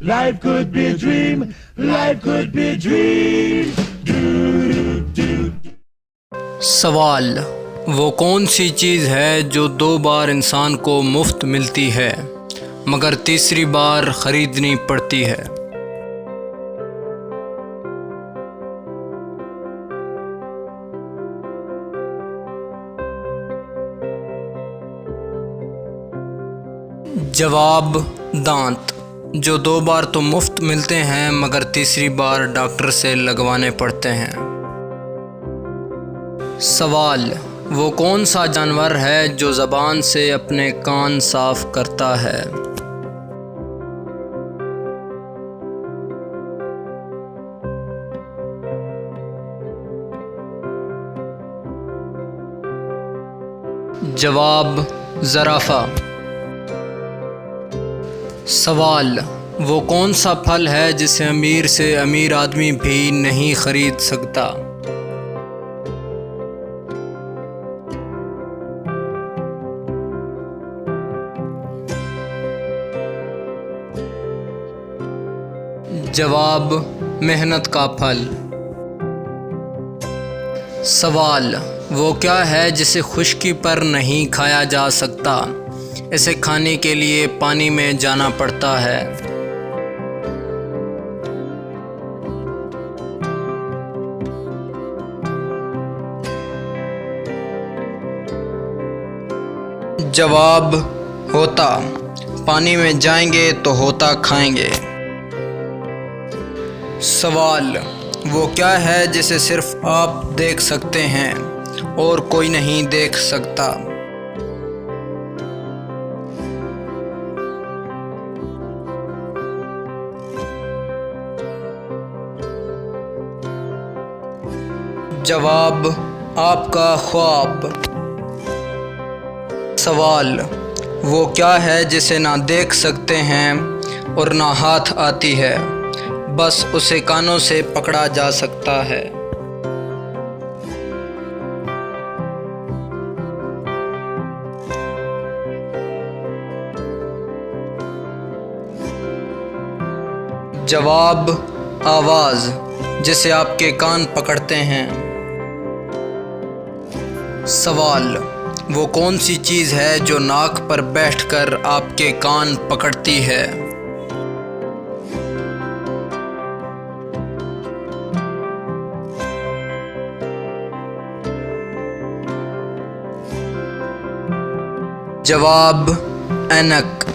Life could be a dream. Life could be a dream. सवाल, वो कौन सी चीज़ है जो 2 बार इंसान को मुफ्त मिलती है मगर तीसरी बार ख़रीदनी पड़ती है? जवाब, दांत, जो 2 बार तो मुफ्त मिलते हैं मगर तीसरी बार डॉक्टर से लगवाने पड़ते हैं। सवाल, वो कौन सा जानवर है जो ज़बान से अपने कान साफ़ करता है? जवाब, ज़राफ़ा। सवाल, वो कौन सा फल है जिसे अमीर से अमीर आदमी भी नहीं खरीद सकता? जवाब, मेहनत का फल। सवाल, वो क्या है जिसे खुश्की पर नहीं खाया जा सकता, इसे खाने के लिए पानी में जाना पड़ता है? जवाब, होता। पानी में जाएंगे तो होता खाएंगे। सवाल, वो क्या है जिसे सिर्फ आप देख सकते हैं और कोई नहीं देख सकता? जवाब, आपका ख्वाब। सवाल, वो क्या है जिसे ना देख सकते हैं और ना हाथ आती है, बस उसे कानों से पकड़ा जा सकता है? जवाब, आवाज़, जिसे आपके कान पकड़ते हैं। सवाल, वो कौन सी चीज़ है जो नाक पर बैठकर आपके कान पकड़ती है? जवाब, ऐनक।